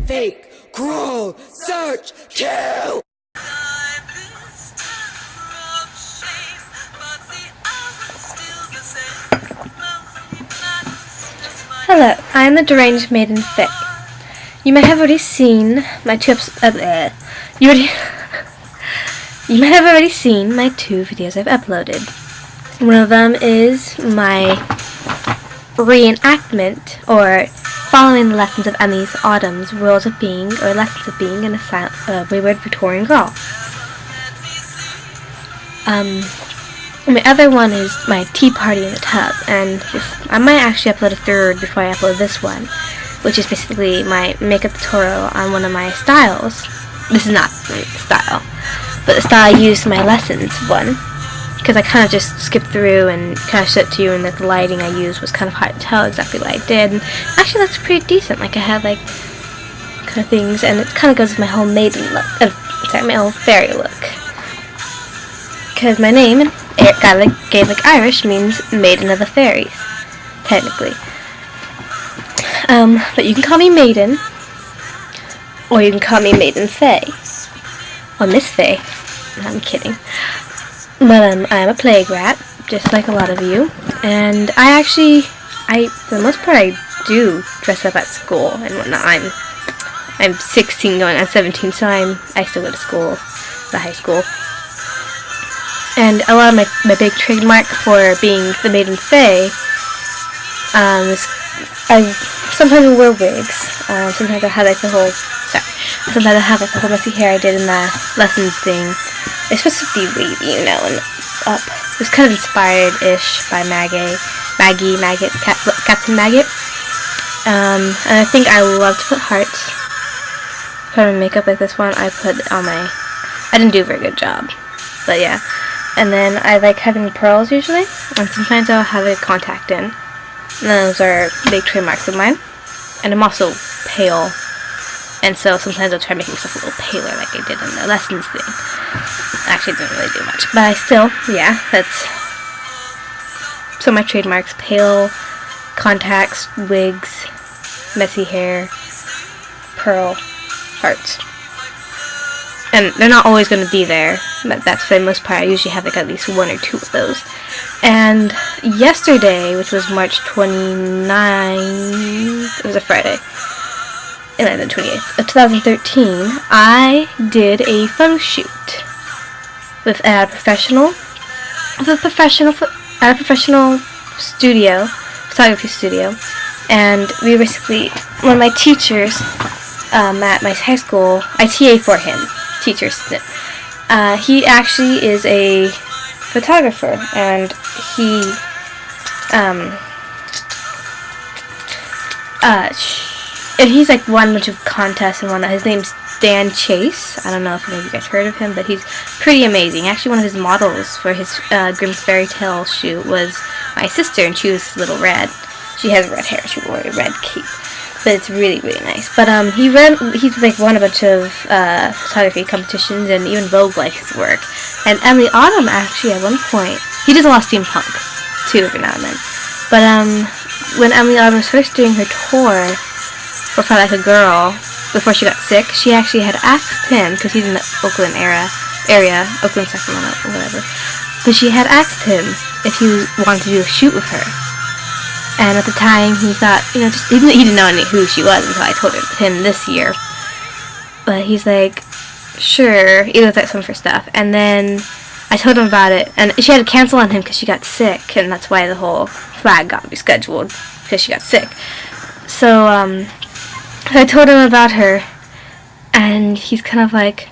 fake, crawl, search, kill! Hello, I am the deranged Maiden Fae. You might have already seen my two You might have already seen my 2 videos I've uploaded. One of them is my reenactment, or following the lessons of Emmy's Autumn's rules of being, or lessons of being a wayward Victorian girl. My other one is my tea party in the tub, and I might actually upload a third before I upload this one, which is basically my makeup tutorial on one of my styles. This is not my style, but the style I used in my lessons one, because I kind of just skipped through and kind of showed it to you, and that the lighting I used was kind of hard to tell exactly what I did, and actually looks pretty decent. Like, I had like kind of things, and it kind of goes with my whole maiden look, my whole fairy look, because my name, Gaelic Irish, means Maiden of the Fairies, technically. But you can call me Maiden, or you can call me Maiden Fae, or Miss Fae. No, I'm kidding. But I'm a plague rat, just like a lot of you, and for the most part, I do dress up at school and whatnot. I'm 16 going on 17, so I still go to school, the high school. And a lot of my big trademark for being the Maiden Fae is I sometimes wear wigs. Sometimes I have like the whole messy hair I did in the lessons thing. It's supposed to be wavy, you know, and up. It was kind of inspired-ish by Captain Maggot. And I think I love to put hearts. For my makeup like this one, I didn't do a very good job, but yeah. And then I like having pearls usually, and sometimes I'll have a contact in. And those are big trademarks of mine. And I'm also pale, and so sometimes I'll try to make myself a little paler like I did in the lessons thing. I actually didn't really do much, but I still, yeah, that's... So my trademarks: pale, contacts, wigs, messy hair, pearl, hearts. And they're not always going to be there, but that's for the most part. I usually have like at least 1 or 2 of those. And yesterday, which was March 29th, it was a Friday, and then the 28th of 2013, I did a photo shoot at a professional photography studio, and we basically, one of my teachers at my high school, I TA for him. Teacher assistant. He actually is a photographer, and he's like won a bunch of contests and whatnot. His name's Dan Chase. I don't know if any of you guys heard of him, but he's pretty amazing. Actually, one of his models for his Grimm's Fairy Tale shoot was my sister, and she was Little Red. She has red hair. She wore a red cape. But it's really, really nice. But he's like won a bunch of photography competitions, and even Vogue likes his work. And Emily Autumn, actually, at one point, he does a lot of steampunk too every now and then. But when Emily Autumn was first doing her tour for Fly Like a Girl, before she got sick, she actually had asked him, because he's in the Oakland area, Oakland, Sacramento, or whatever. But she had asked him if he wanted to do a shoot with her. And at the time, he thought, he didn't know who she was until I told him this year. But he's like, sure, he looked at some of her stuff. And then I told him about it, and she had to cancel on him because she got sick, and that's why the whole flag got rescheduled, because she got sick. So, I told him about her, and he's kind of like,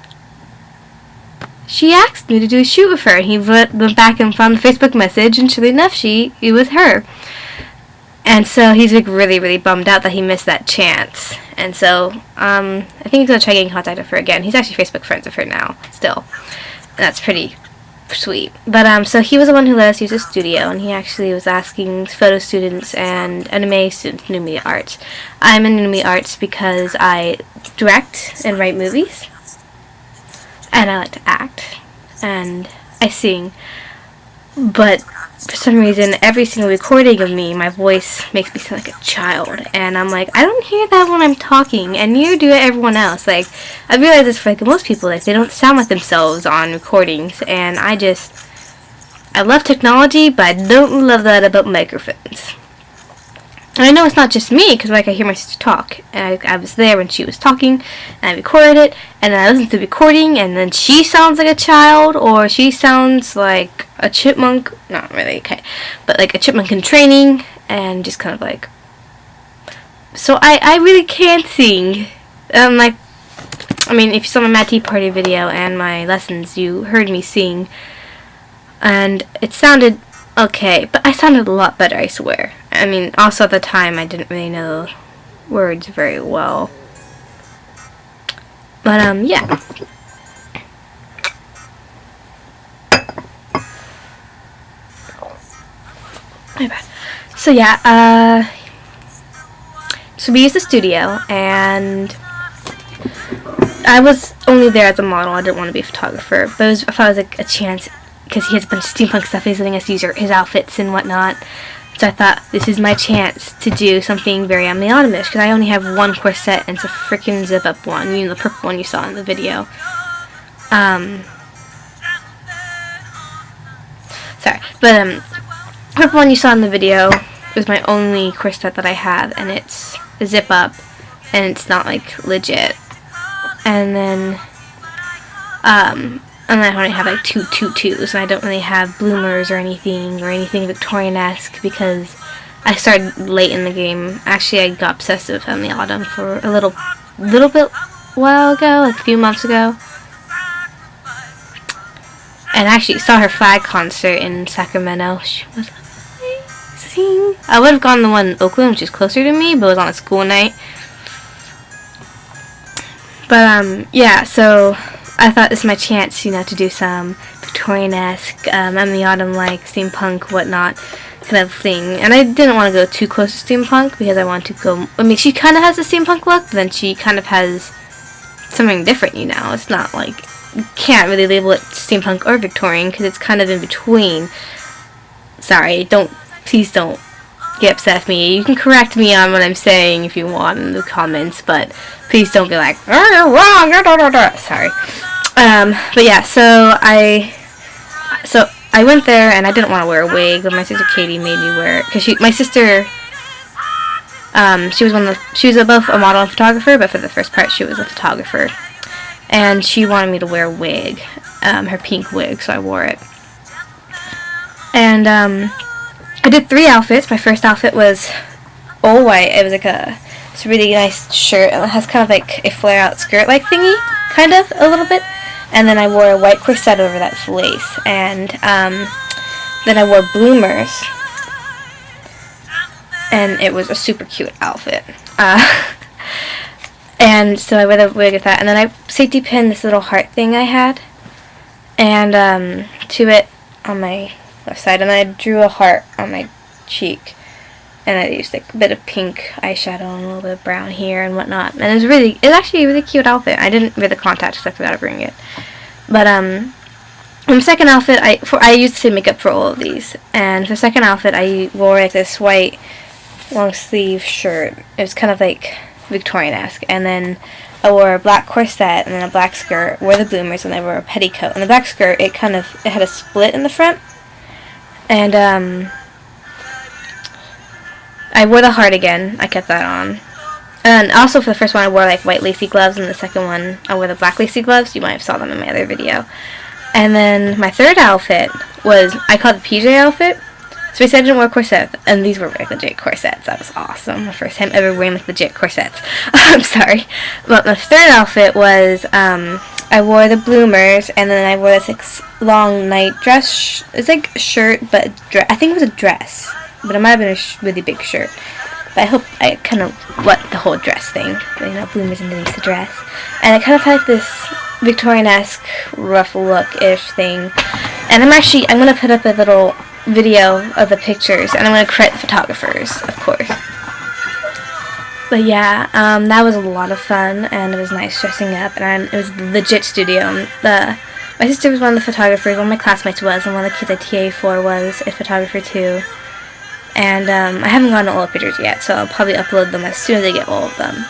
she asked me to do a shoot with her. And he went back and found the Facebook message, and sure enough, it was her. And so he's like really, really bummed out that he missed that chance. And so I think he's gonna try getting in contact with her again. He's actually Facebook friends with her now, still. And that's pretty sweet. But so he was the one who let us use the studio, and he actually was asking photo students and anime students, new media arts. I'm in new media arts because I direct and write movies, and I like to act, and I sing. but for some reason, every single recording of me, my voice makes me sound like a child, and I'm like, I don't hear that when I'm talking, and neither do everyone else. Like, I realize this for like most people, like they don't sound like themselves on recordings, and I love technology, but I don't love that about microphones. And I know it's not just me, because like I hear my sister talk, and I was there when she was talking, and I recorded it, and then I listened to the recording, and then she sounds like a child, or she sounds like a chipmunk, not really, okay, but like a chipmunk in training, and just kind of like, so I really can't sing. Like, I mean, if you saw my Mad Tea Party video and my lessons, you heard me sing, and it sounded okay, but I sounded a lot better, I swear. I mean, also at the time, I didn't really know words very well. But, yeah. My bad. So, yeah, so we used the studio, and I was only there as a model. I didn't want to be a photographer, but I thought it was like a chance, because he has a bunch of steampunk stuff. He's letting us use his outfits and whatnot. So I thought, this is my chance to do something very on the autumnish, because I only have one corset, and it's a freaking zip-up one. You know, the purple one you saw in the video. Sorry. But, the purple one you saw in the video was my only corset that I have, and it's a zip-up, and it's not, like, legit. And then I only have like two tutus, and I don't really have bloomers or anything Victorian-esque, because I started late in the game. Actually, I got obsessive on the autumn for a little bit while ago, like a few months ago. And I actually saw her flag concert in Sacramento. She was amazing. I would have gone to the one in Oakland, which is closer to me, but it was on a school night. But, yeah, so I thought this is my chance, you know, to do some Victorian-esque, in the autumn, like, steampunk, whatnot, kind of thing. And I didn't want to go too close to steampunk, because I wanted to go, I mean, she kind of has a steampunk look, but then she kind of has something different, you know. It's not, like, you can't really label it steampunk or Victorian, because it's kind of in between. Sorry, please don't get upset with me. You can correct me on what I'm saying if you want in the comments, but please don't be like, oh, you're wrong, sorry. But yeah, so I went there, and I didn't want to wear a wig, but my sister Katie made me wear it, because my sister, she was both a model and photographer, but for the first part she was a photographer, and she wanted me to wear a wig, her pink wig, so I wore it. And I did 3 outfits. My first outfit was all white. It was like it's a really nice shirt. It has kind of like a flare-out skirt-like thingy, kind of, a little bit. And then I wore a white corset over that with lace. And then I wore bloomers. And it was a super cute outfit. And so I wore the wig with that. And then I safety pinned this little heart thing I had. And to it on my left side, and I drew a heart on my cheek, and I used like a bit of pink eyeshadow and a little bit of brown here and whatnot, and it's actually a really cute outfit. I didn't wear the contacts because I forgot to bring it, but for my second outfit, I used the same makeup for all of these, and for the second outfit I wore like this white long sleeve shirt. It was kind of like Victorian-esque, and then I wore a black corset and then a black skirt, wore the bloomers, and I wore a petticoat. And the black skirt, it had a split in the front. And, I wore the heart again. I kept that on. And also for the first one, I wore, like, white lacy gloves, and the second one, I wore the black lacy gloves. You might have saw them in my other video. And then my third outfit was, I called it the PJ outfit. So I said I didn't wear a corset, and these were like legit corsets. That was awesome. My first time ever wearing, like, legit corsets. I'm sorry. But my third outfit was, I wore the bloomers, and then I wore this like long night dress. It's like a shirt, but I think it was a dress, but it might have been a really big shirt. But I hope I kind of what the whole dress thing, you know, bloomers underneath the dress, and it kind of had like this Victorian-esque rough look-ish thing. And I'm gonna put up a little video of the pictures, and I'm gonna credit the photographers, of course. But yeah, that was a lot of fun, and it was nice dressing up, and it was a legit studio. The My sister was one of the photographers, one of my classmates was, and one of the kids I TA for was a photographer too. And I haven't gotten all the pictures yet, so I'll probably upload them as soon as I get all of them.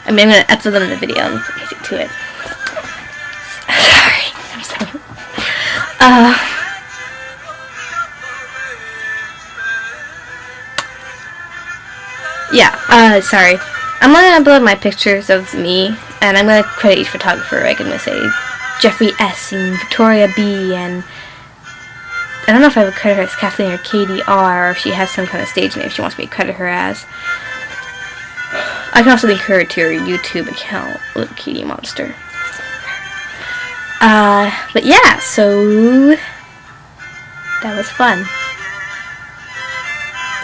I mean, I'm going to upload them in the video and put music to it. Sorry. I'm sorry. Sorry. I'm going to upload my pictures of me, and I'm going to credit each photographer. I'm going to say Jeffrey S. and Victoria B. and I don't know if I would credit her as Kathleen or Katie R. or if she has some kind of stage name she wants me to credit her as. I can also link her to her YouTube account, Little Katie Monster. But yeah, so that was fun.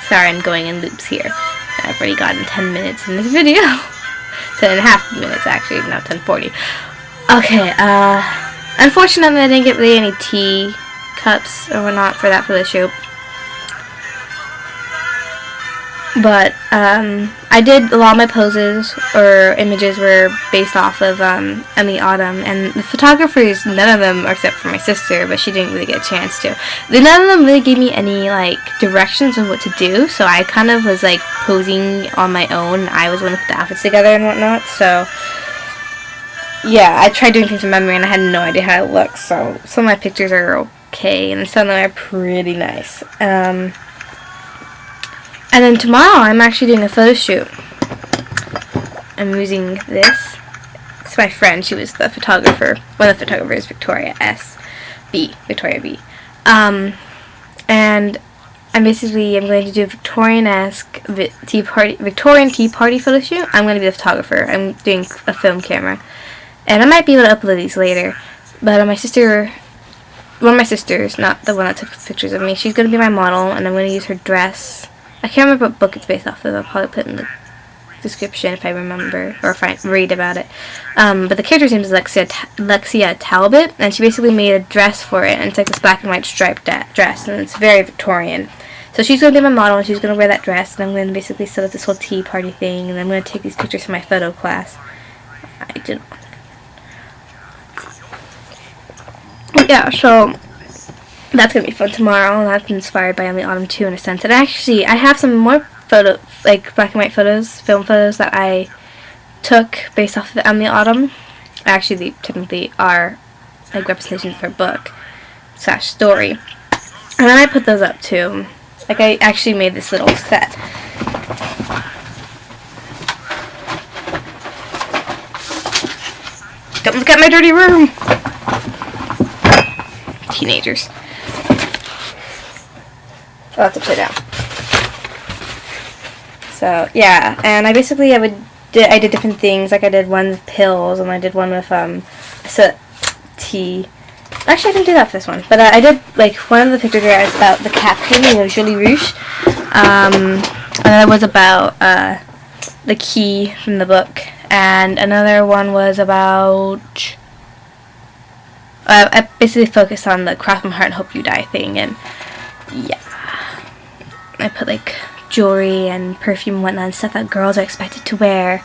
Sorry, I'm going in loops here. I've already gotten 10 minutes in this video. 10.5 minutes actually, not 10:40. Okay, unfortunately I didn't get really any tea cups or whatnot for that photo shoot. But I did a lot of my poses or images were based off of Emily Autumn, and the photographers, none of them except for my sister, but she didn't really get a chance to. None of them really gave me any like directions on what to do, so I kind of was like posing on my own. I was the one to put the outfits together and whatnot, so yeah, I tried doing things from memory and I had no idea how it looked, so some of my pictures are okay and some of them are pretty nice. And then tomorrow I'm actually doing a photo shoot. I'm using this. It's my friend. She was the photographer. One of the photographers, Victoria B. And I'm going to do a Victorian-esque Victorian tea party photo shoot. I'm going to be the photographer. I'm doing a film camera. And I might be able to upload these later. But one of my sisters, not the one that took pictures of me, she's going to be my model, and I'm going to use her dress. I can't remember what book it's based off of. I'll probably put it in the description if I remember, or if I read about it. But the character's name is Lexia Talbot, and she basically made a dress for it, and it's like this black and white striped dress, and it's very Victorian. So she's going to be my model, and she's going to wear that dress, and I'm going to basically set up this whole tea party thing, and I'm going to take these pictures for my photo class. Yeah, so that's going to be fun tomorrow. That's inspired by Emily Autumn too, in a sense. And actually, I have some more like black and white photos, film photos that I took based off of Emily Autumn. Actually, they technically are like representations of her book / story. And then I put those up too. Like, I actually made this little set. Don't look at my dirty room! Teenagers. Oh, that's upside down. So yeah, and I did different things. Like I did one with pills, and I did one with tea. Actually, I didn't do that for this one, but I did like one of the pictures was about the cat painting of Jolie Rouge, and that was about the key from the book, and another one was about. I basically focused on the cross my heart and hope you die thing, and yeah, I put like jewelry and perfume and whatnot and stuff that girls are expected to wear,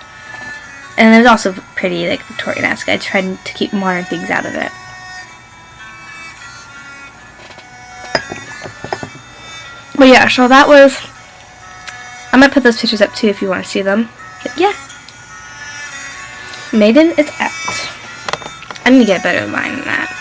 and it was also pretty like Victorian-esque. I tried to keep modern things out of it. But yeah, so that was. I might put those pictures up too if you want to see them. But yeah, Maiden is out. I need to get better line than that.